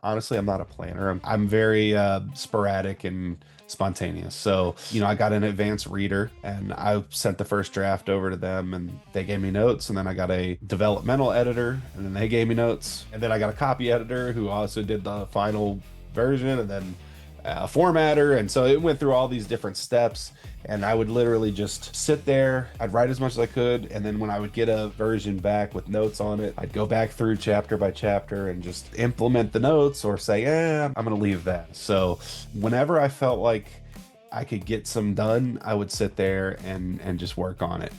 Honestly, I'm not a planner. I'm very sporadic and spontaneous. So, I got an advanced reader and I sent the first draft over to them and they gave me notes. And then I got a developmental editor and then they gave me notes. And then I got a copy editor who also did the final version and then a formatter. And so it went through all these different steps. And I would literally just sit there. I'd write as much as I could. And then when I would get a version back with notes on it, I'd go back through chapter by chapter and just implement the notes or say, I'm going to leave that. So whenever I felt like I could get some done, I would sit there and just work on it.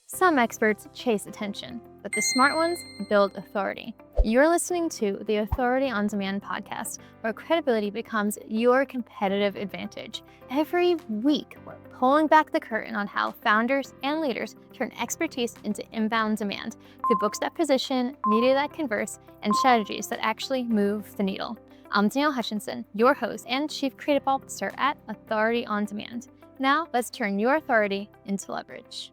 Some experts chase attention, but the smart ones build authority. You're listening to the Authority on Demand podcast, where credibility becomes your competitive advantage. Every week, we're pulling back the curtain on how founders and leaders turn expertise into inbound demand through books that position, media that converse, and strategies that actually move the needle. I'm Danielle Hutchinson, your host and Chief Creative Officer at Authority on Demand. Now, let's turn your authority into leverage.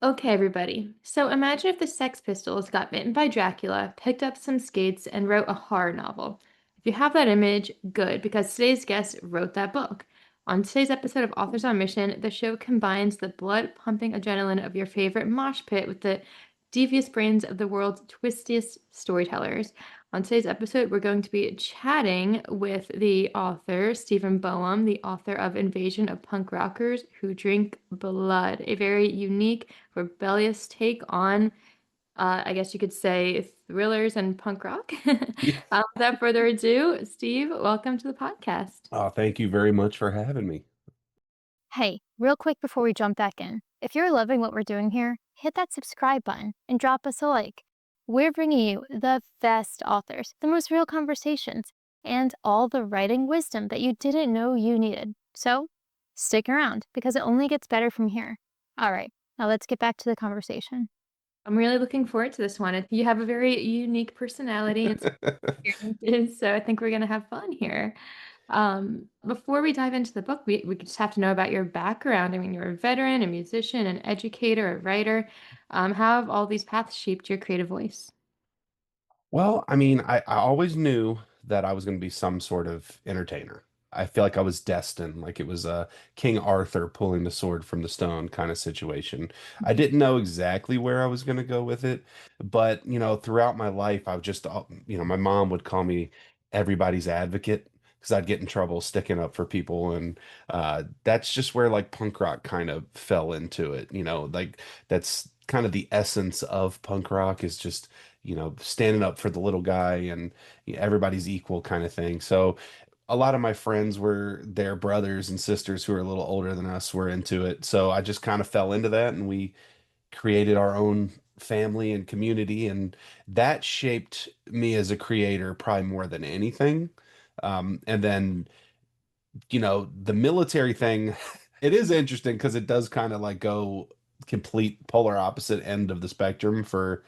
Okay, everybody. So imagine if the Sex Pistols got bitten by Dracula, picked up some skates, and wrote a horror novel. If you have that image, good, because today's guest wrote that book. On today's episode of Authors on Mission, the show combines the blood-pumping adrenaline of your favorite mosh pit with the devious brains of the world's twistiest storytellers. On today's episode, we're going to be chatting with the author, Steven Boehm, the author of Invasion of Punk Rockers Who Drink Blood, a very unique, rebellious take on, I guess you could say, thrillers and punk rock. Yeah. Without further ado, Steve, welcome to the podcast. Oh, thank you very much for having me. Hey, real quick before we jump back in, if you're loving what we're doing here, hit that subscribe button and drop us a like. We're bringing you the best authors, the most real conversations, and all the writing wisdom that you didn't know you needed. So stick around because it only gets better from here. All right, now let's get back to the conversation. I'm really looking forward to this one. You have a very unique personality and experiences, so I think we're going to have fun here. Before we dive into the book, we just have to know about your background. I mean, you're a veteran, a musician, an educator, a writer. How have all these paths shaped your creative voice? Well, I mean, I always knew that I was going to be some sort of entertainer. I feel like I was destined, like it was a King Arthur pulling the sword from the stone kind of situation. I didn't know exactly where I was going to go with it, but throughout my life, I was just, my mom would call me everybody's advocate because I'd get in trouble sticking up for people, and that's just where like punk rock kind of fell into it. Like that's kind of the essence of punk rock is just standing up for the little guy and everybody's equal kind of thing. So a lot of my friends were their brothers and sisters who are a little older than us were into it. So I just kind of fell into that and we created our own family and community. And that shaped me as a creator probably more than anything. And then, the military thing, it is interesting because it does kind of like go complete polar opposite end of the spectrum for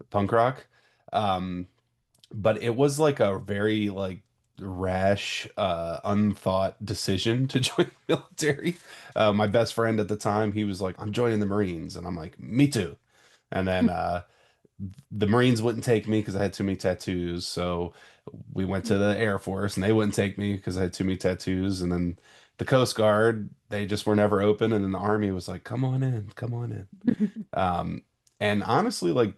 punk rock. Um, but it was like a very like rash, unthought decision to join the military. My best friend at the time, he was like, "I'm joining the Marines," and I'm like, "Me too." And then the Marines wouldn't take me because I had too many tattoos, so we went to the Air Force, and they wouldn't take me because I had too many tattoos. And then the Coast Guard, they just were never open, and then the Army was like, "Come on in, come on in." Um, and honestly, like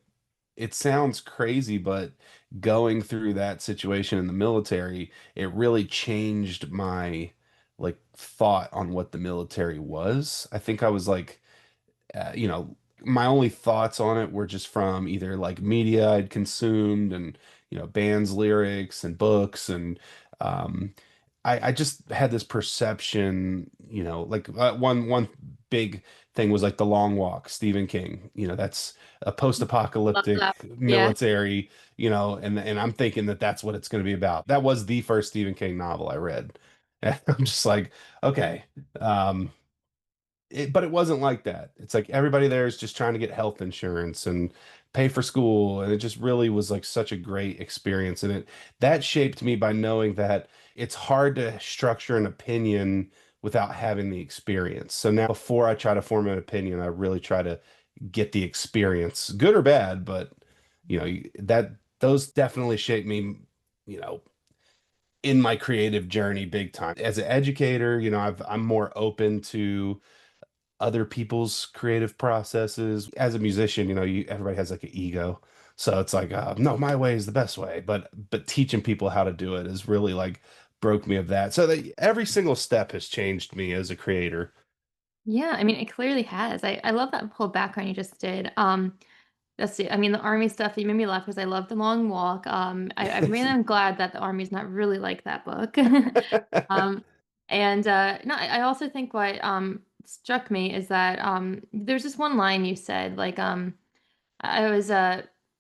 it sounds crazy, but going through that situation in the military, it really changed my like thought on what the military was. I think I was like, my only thoughts on it were just from either like media I'd consumed and, bands, lyrics and books. And I just had this perception, like one big thing was like The Long Walk, Stephen King. That's a Love post-apocalyptic that. Yeah. military, and I'm thinking that that's what it's going to be about. That was the first Stephen King novel I read. And I'm just like, okay. Um, but it wasn't like that. It's like everybody there is just trying to get health insurance and pay for school, and it just really was like such a great experience. And it that shaped me by knowing that it's hard to structure an opinion without having the experience. So now before I try to form an opinion, I really try to get the experience, good or bad, but that those definitely shaped me, you know, in my creative journey big time. As an educator, I'm more open to other people's creative processes. As a musician, everybody has like an ego. So it's like, no, my way is the best way. But teaching people how to do it is really like broke me of that. So that every single step has changed me as a creator. Yeah, I mean, it clearly has. I love that whole background you just did. That's it. I mean, the army stuff, you made me laugh because I love the long walk. I really am glad that the army's not really like that book. Um, and no, I also think what struck me is that there's this one line you said, like I was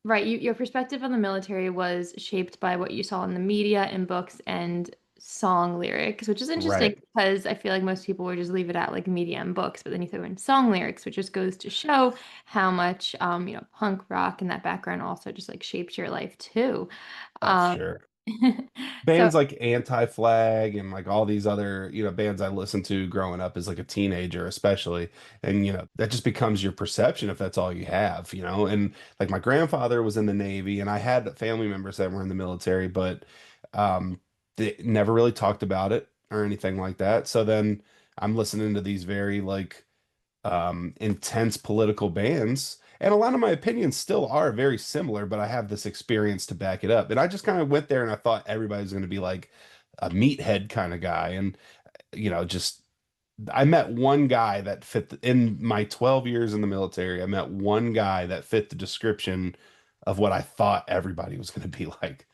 right. Your perspective on the military was shaped by what you saw in the media and books and song lyrics, which is interesting Right. because I feel like most people would just leave it at like media and books, but then you throw in song lyrics, which just goes to show how much punk rock and that background also just like shaped your life too. Oh, Um, sure. so Bands like Anti-Flag and like all these other, bands I listened to growing up as like a teenager, especially. And, that just becomes your perception if that's all you have. And like my grandfather was in the Navy and I had family members that were in the military, but um, they never really talked about it or anything like that. So then I'm listening to these very like intense political bands. And a lot of my opinions still are very similar, but I have this experience to back it up. And I just kind of went there and I thought everybody's going to be like a meathead kind of guy. And, just I met one guy that in my 12 years in the military. I met one guy that fit the description of what I thought everybody was going to be like.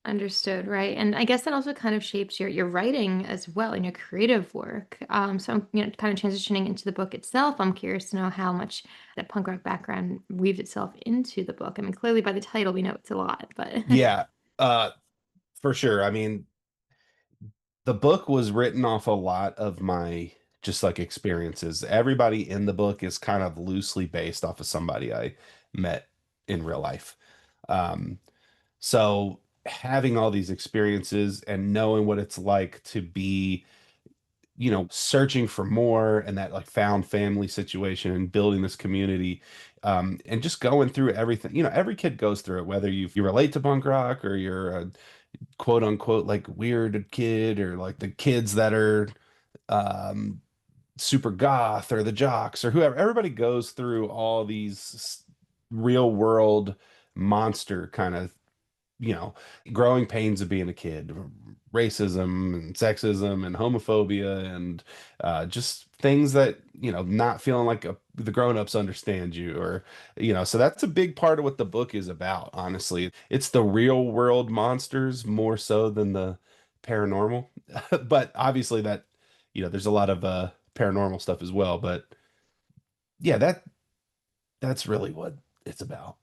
understood, right? And I guess that also kind of shapes your writing as well and your creative work. So I'm kind of transitioning into the book itself. I'm curious to know how much that punk rock background weaved itself into the book. I mean, clearly by the title we know it's a lot, but Yeah, uh, for sure. I mean, the book was written off a lot of my just like experiences. Everybody in the book is kind of loosely based off of somebody I met in real life. Um, so having all these experiences and knowing what it's like to be, searching for more and that like found family situation and building this community, and just going through everything. Every kid goes through it, whether you relate to punk rock or you're a quote unquote like weird kid or like the kids that are um super goth or the jocks or whoever. Everybody goes through all these real world monster kind of, you know growing pains of being a kid, racism and sexism and homophobia and just things that, not feeling like the grown-ups understand you, or so that's a big part of what the book is about. Honestly, it's the real world monsters more so than the paranormal. But obviously that, there's a lot of paranormal stuff as well, but yeah, that's really what it's about.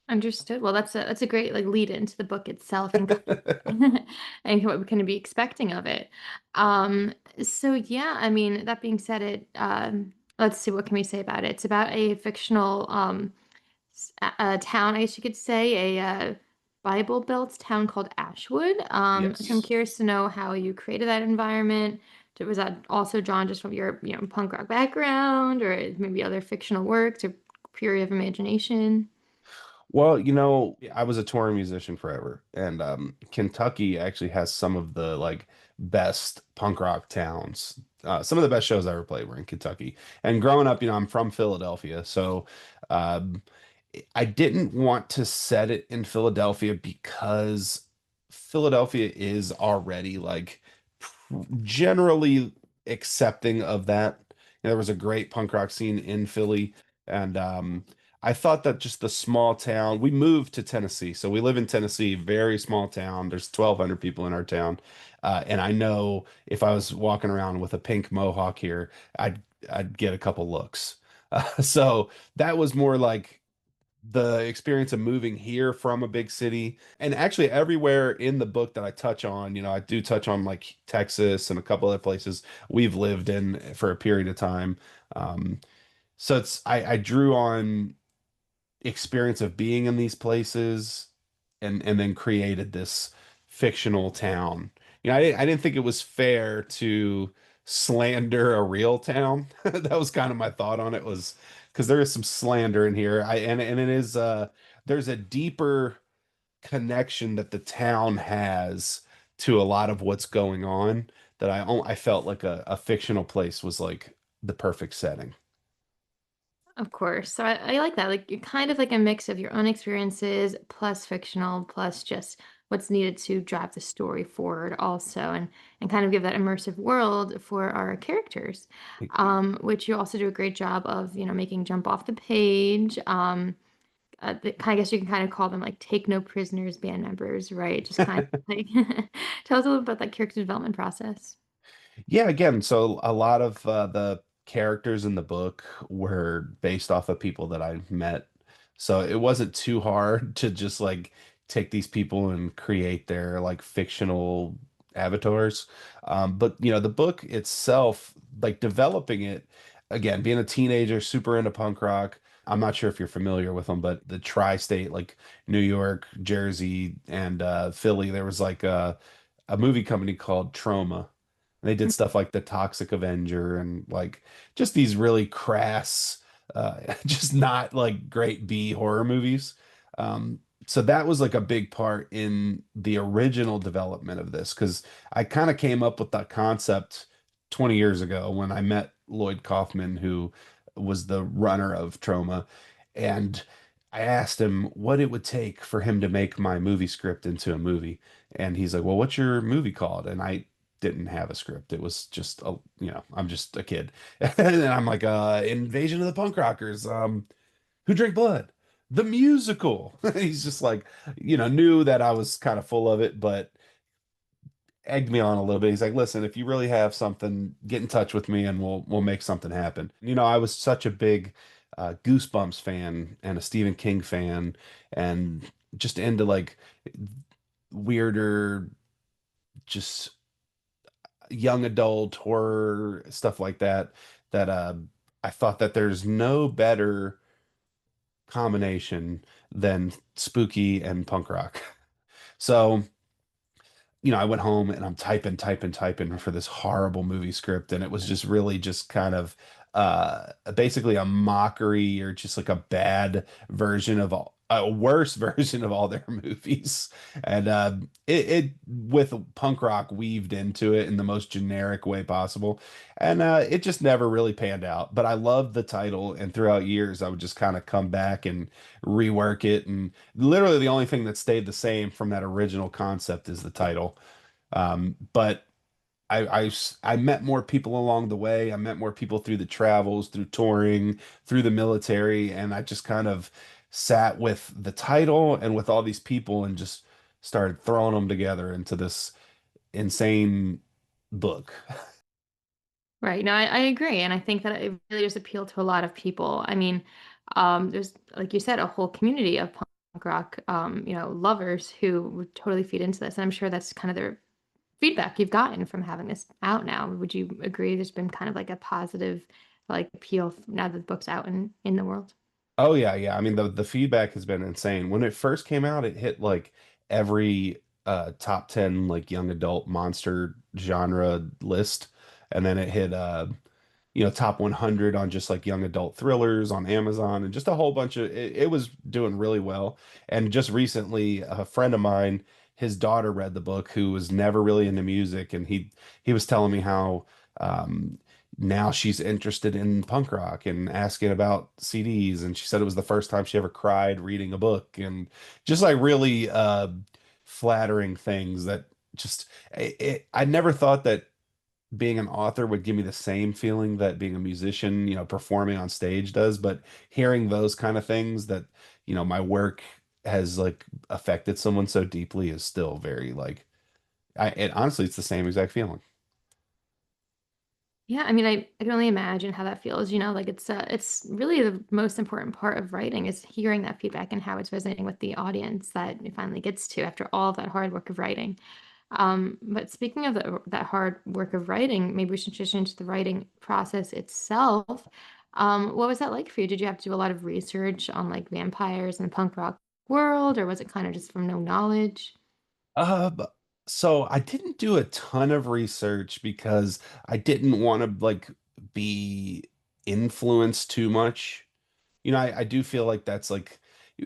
understood. Well, that's a great like lead into the book itself and and what we can be expecting of it. So yeah, I mean, that being said, let's see, what can we say about it? It's about a fictional a town, I guess you could say, a Bible Belt town called Ashwood. So I'm Yes. curious to know how you created that environment. Was that also drawn just from your, punk rock background, or maybe other fictional works, or pure of imagination? Well, I was a touring musician forever, and Kentucky actually has some of the like best punk rock towns. Some of the best shows I ever played were in Kentucky. And growing up, I'm from Philadelphia, so um, I didn't want to set it in Philadelphia because Philadelphia is already like generally accepting of that. There was a great punk rock scene in Philly, and I thought that just the small town. We moved to Tennessee, so we live in Tennessee, very small town. There's 1,200 people in our town, and I know if I was walking around with a pink mohawk here, I'd get a couple looks. So that was more like the experience of moving here from a big city. And actually everywhere in the book that I touch on, I do touch on like Texas and a couple other places we've lived in for a period of time. um, so I drew on experience of being in these places and then created this fictional town. I didn't think it was fair to slander a real town. That was kind of my thought on it was because there is some slander in here. And it is there's a deeper connection that the town has to a lot of what's going on that I felt like a fictional place was like the perfect setting. Of course. So I like that. Like you're kind of like a mix of your own experiences plus fictional plus just what's needed to drive the story forward also and kind of give that immersive world for our characters. Which you also do a great job of, making jump off the page. I guess you can kind of call them like take no prisoners band members, right? Just kind of like tell us a little about that character development process. Yeah, again, so a lot of the characters in the book were based off of people that I met. So it wasn't too hard to just like take these people and create their like fictional avatars. But the book itself, like developing it, again, being a teenager, super into punk rock. I'm not sure if you're familiar with them, but the tri-state, like New York, Jersey, and Philly, there was like a movie company called Troma. They did stuff like The Toxic Avenger and like just these really crass, just not like great B horror movies. So that was like a big part in the original development of this because I kind of came up with that concept 20 years ago when I met Lloyd Kaufman, who was the runner of Troma. And I asked him what it would take for him to make my movie script into a movie. And he's like, "Well, what's your movie called?" And I didn't have a script. It was just I'm just a kid. And I'm like, Invasion of the Punk Rockers, Who Drink Blood, the musical. He's just like, knew that I was kind of full of it, but egged me on a little bit. He's like, listen, if you really have something, get in touch with me and we'll make something happen. I was such a big Goosebumps fan and a Stephen King fan and just into like weirder, just young adult horror stuff like that that I thought that there's no better combination than spooky and punk rock. So, I went home and I'm typing for this horrible movie script and it was just really just kind of basically a mockery or just like a bad version of a worse version of all their movies. And it with punk rock weaved into it in the most generic way possible. And it just never really panned out. But I loved the title, and throughout years I would just kind of come back and rework it. And literally the only thing that stayed the same from that original concept is the title. But I met more people along the way. I met more people through the travels, through touring, through the military, and I just kind of sat with the title and with all these people and just started throwing them together into this insane book. Right. No, I agree. And I think that it really does appeal to a lot of people. I mean, there's, like you said, a whole community of punk rock, lovers who would totally feed into this. And I'm sure that's kind of their feedback you've gotten from having this out now. Would you agree there's been kind of like a positive like appeal now that the book's out in the world? Oh yeah, yeah. I mean the feedback has been insane. When it first came out, it hit like every top 10 like young adult monster genre list. And then it hit top 100 on just like young adult thrillers on Amazon and just a whole bunch of it was doing really well. And just recently, a friend of mine, his daughter read the book who was never really into music, and he was telling me how now she's interested in punk rock and asking about CDs, and she said it was the first time she ever cried reading a book and just like really flattering things that just I never thought that being an author would give me the same feeling that being a musician, performing on stage does, but hearing those kind of things that, my work has like affected someone so deeply is still very like honestly it's the same exact feeling. Yeah, I mean, I can only imagine how that feels, like it's really the most important part of writing is hearing that feedback and how it's resonating with the audience that it finally gets to after all of that hard work of writing. But speaking of that hard work of writing, maybe we should transition into the writing process itself. What was that like for you? Did you have to do a lot of research on like vampires and the punk rock world, or was it kind of just from no knowledge? So I didn't do a ton of research because I didn't want to like be influenced too much. I do feel like that's like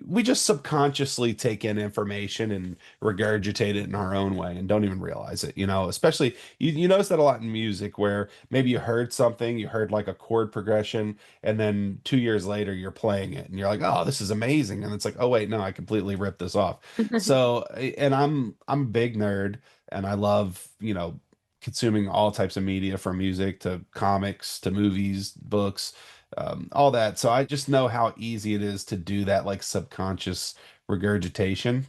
we just subconsciously take in information and regurgitate it in our own way and don't even realize it, especially you notice that a lot in music where maybe you heard something, you heard like a chord progression, and then 2 years later you're playing it and you're like, oh, this is amazing. And it's like, oh wait, no, I completely ripped this off. So, and I'm a big nerd and I love, consuming all types of media from music to comics to movies, books, all that. So I just know how easy it is to do that like subconscious regurgitation,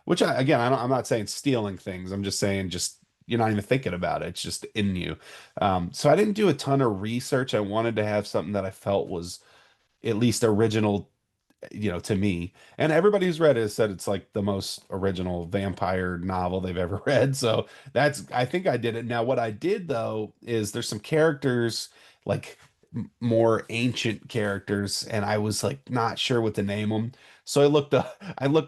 which again, I'm not saying stealing things. I'm just saying just you're not even thinking about it. It's just in you. So I didn't do a ton of research. I wanted to have something that I felt was at least original, to me. And everybody who's read it has said it's like the most original vampire novel they've ever read. So I think I did it. Now, what I did though is there's some characters like more ancient characters, and I was like not sure what to name them. So I looked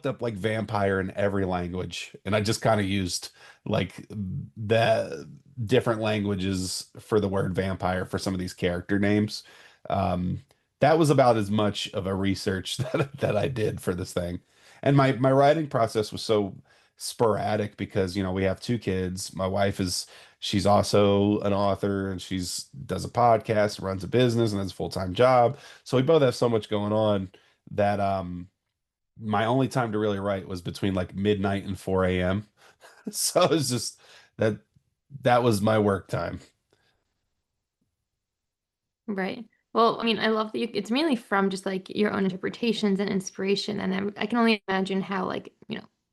up like vampire in every language, and I just kind of used like the different languages for the word vampire for some of these character names. Um, that was about as much of a research that I did for this thing. And my writing process was so sporadic because, we have two kids. My wife she's also an author and she's does a podcast, runs a business, and has a full-time job. So we both have so much going on that my only time to really write was between like midnight and 4 a.m. So it's just that that was my work time. Right. Well, I mean, I love that it's mainly from just like your own interpretations and inspiration. And I can only imagine how like,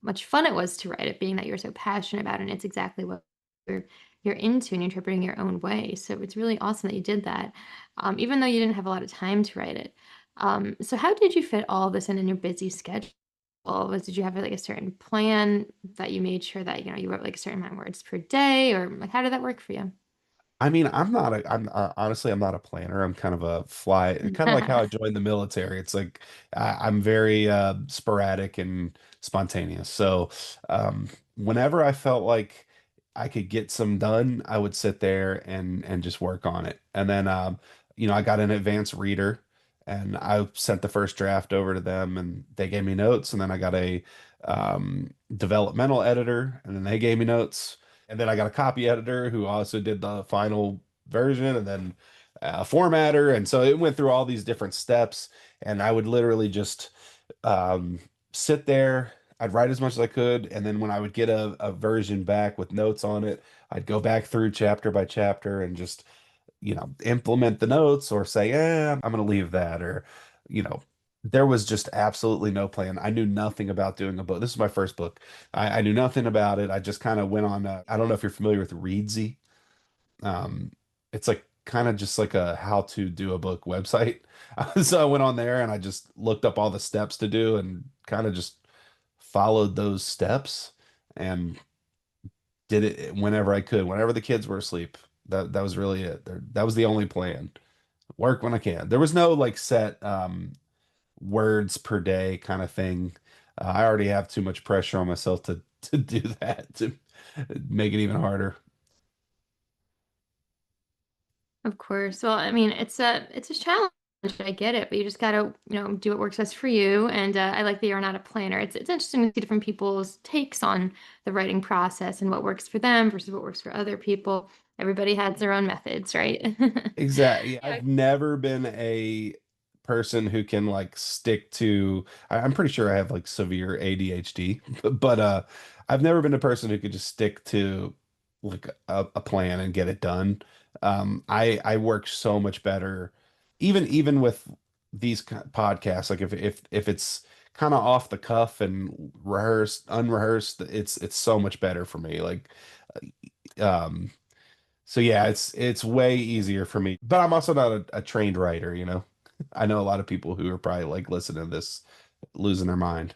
much fun it was to write it, being that you're so passionate about it and it's exactly what you're you're into and you're interpreting your own way. So it's really awesome that you did that. Even though you didn't have a lot of time to write it. So how did you fit all of this in your busy schedule? Did you have like a certain plan that you made sure that, you wrote like a certain amount of words per day, or like how did that work for you? I mean, I'm honestly, I'm not a planner. I'm kind of a fly, kind of like how I joined the military. It's like I'm very sporadic and spontaneous. So whenever I felt like I could get some done, I would sit there and just work on it. And then I got an advanced reader and I sent the first draft over to them and they gave me notes. And then I got a developmental editor and then they gave me notes. And then I got a copy editor who also did the final version, and then a formatter. And so it went through all these different steps. And I would literally just um, sit there. I'd write as much as I could. And then when I would get a version back with notes on it, I'd go back through chapter by chapter and just, implement the notes or say, I'm going to leave that. Or, you know, there was just absolutely no plan. I knew nothing about doing a book. This is my first book. I knew nothing about it. I just kind of went on. I don't know if you're familiar with Readsy. Um, it's like kind of just like a how to do a book website. So I went on there and I just looked up all the steps to do and kind of just followed those steps and did it whenever I could, whenever the kids were asleep. That was really it. That was the only plan. Work when I can. There was no like set words per day kind of thing. I already have too much pressure on myself to do that to make it even harder. Of course. Well, I mean, it's a challenge. I get it, but you just gotta, do what works best for you. And I like that you're not a planner. It's interesting to see different people's takes on the writing process and what works for them versus what works for other people. Everybody has their own methods, right? Exactly. Yeah. I've never been a person who can like stick to, I'm pretty sure I have like severe ADHD, but I've never been a person who could just stick to like a plan and get it done. I work so much better, even with these podcasts. Like if it's kind of off the cuff and rehearsed, unrehearsed, it's so much better for me. Like, um, so yeah, it's way easier for me. But I'm also not a trained writer. I know a lot of people who are probably like listening to this losing their mind.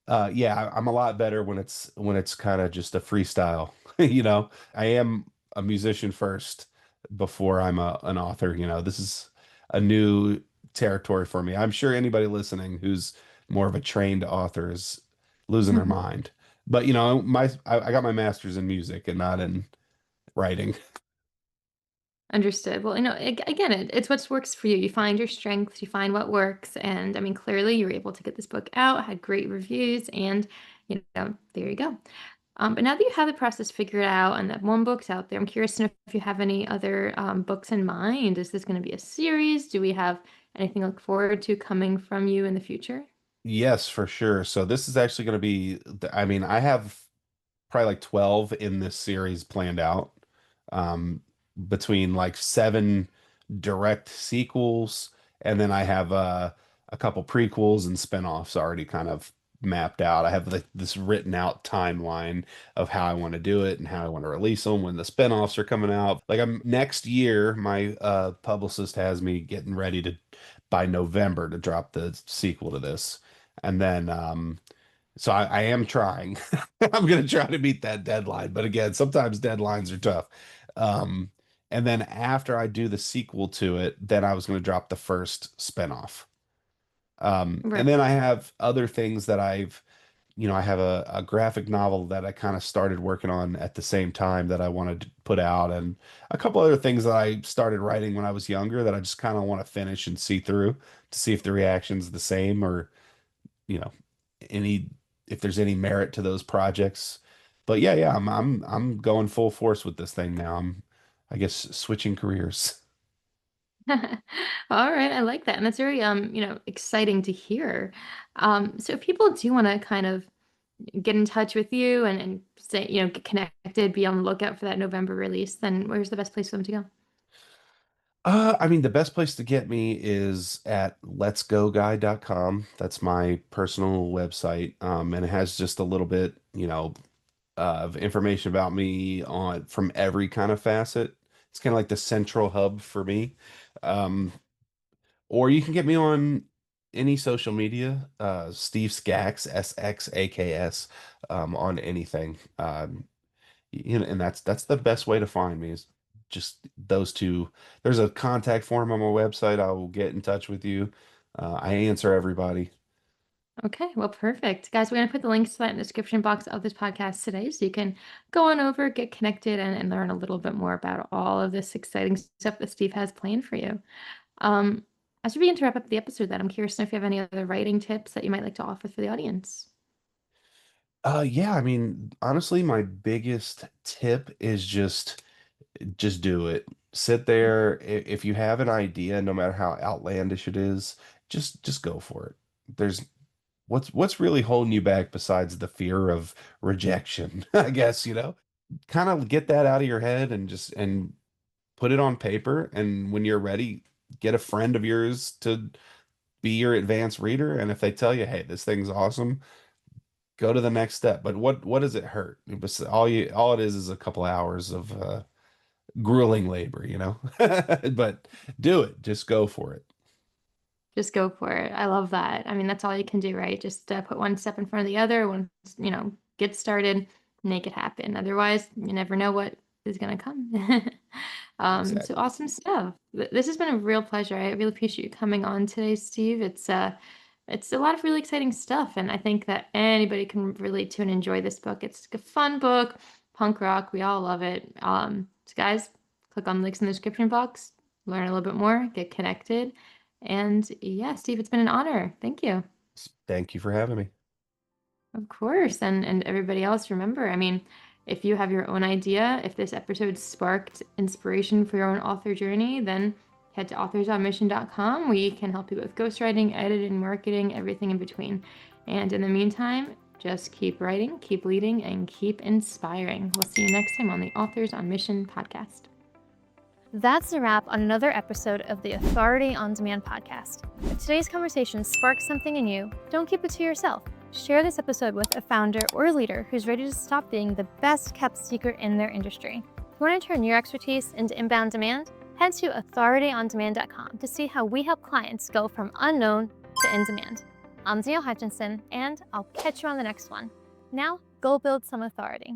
Yeah, I'm a lot better when it's kind of just a freestyle. I am a musician first before I'm an author. This is a new territory for me. I'm sure anybody listening who's more of a trained author is losing their mind. But I got my master's in music and not in writing. Understood. Well, again, it's what works for you. You find your strengths, you find what works, and I mean, clearly you were able to get this book out, had great reviews, and there you go. But now that you have the process figured out and that one book's out there, I'm curious to know if you have any other books in mind. Is this going to be a series? Do we have anything to look forward to coming from you in the future? Yes, for sure. So this is actually going to be, I mean, I have probably like 12 in this series planned out, um, between like seven direct sequels, and then I have a couple prequels and spinoffs already kind of mapped out. I have like this written out timeline of how I want to do it and how I want to release them when the spinoffs are coming out. Like I'm next year, my publicist has me getting ready to by November to drop the sequel to this. And then so I am trying. I'm gonna try to meet that deadline. But again, sometimes deadlines are tough. Um, and then after I do the sequel to it, then I was gonna drop the first spinoff. Right. And then I have other things that I have a graphic novel that I kind of started working on at the same time that I wanted to put out, and a couple other things that I started writing when I was younger that I just kind of want to finish and see through to see if the reaction's the same or you know, any if there's any merit to those projects. But yeah, I'm going full force with this thing now. I guess switching careers. All right, I like that. And that's very exciting to hear. So if people do want to kind of get in touch with you and say, get connected, be on the lookout for that November release, then where's the best place for them to go? I mean, the best place to get me is at letsgoguy.com. That's my personal website. And it has just a little bit, of information about me on from every kind of facet. It's kind of like the central hub for me. Um, Or you can get me on any social media, Steve Skax, SXAKS, on anything. And that's the best way to find me is just those two. There's a contact form on my website. I will get in touch with you. I answer everybody. Okay, well, perfect. Guys, we're going to put the links to that in the description box of this podcast today so you can go on over, get connected, and learn a little bit more about all of this exciting stuff that Steve has planned for you. Um, as we begin to wrap up the episode, then I'm curious to know if you have any other writing tips that you might like to offer for the audience. Yeah, I mean, honestly, my biggest tip is just do it. Sit there. If you have an idea, no matter how outlandish it is, just go for it. There's what's really holding you back besides the fear of rejection, I guess, kind of get that out of your head and just and put it on paper. And when you're ready, get a friend of yours to be your advanced reader. And if they tell you, hey, this thing's awesome, go to the next step. But what does it hurt? All it is a couple hours of grueling labor. But do it. Just go for it. Just go for it. I love that. I mean, that's all you can do, right? Just put one step in front of the other, get started, make it happen. Otherwise, you never know what is going to come. So Exactly. awesome stuff. This has been a real pleasure. I really appreciate you coming on today, Steve. It's a lot of really exciting stuff, and I think that anybody can relate to and enjoy this book. It's a fun book, punk rock. We all love it. So guys, click on the links in the description box, learn a little bit more, get connected. And yeah, Steve, it's been an honor. Thank you. Thank you for having me. Of course. And everybody else, remember, I mean, if you have your own idea, if this episode sparked inspiration for your own author journey, then head to authorsonmission.com. We can help you with ghostwriting, editing, marketing, everything in between. And in the meantime, just keep writing, keep leading, and keep inspiring. We'll see you next time on the Authors on Mission podcast. That's a wrap on another episode of the Authority on Demand podcast. If today's conversation sparked something in you, don't keep it to yourself. Share this episode with a founder or leader who's ready to stop being the best kept secret in their industry. If you want to turn your expertise into inbound demand, head to authorityondemand.com to see how we help clients go from unknown to in demand. I'm Danielle Hutchinson, and I'll catch you on the next one. Now, go build some authority.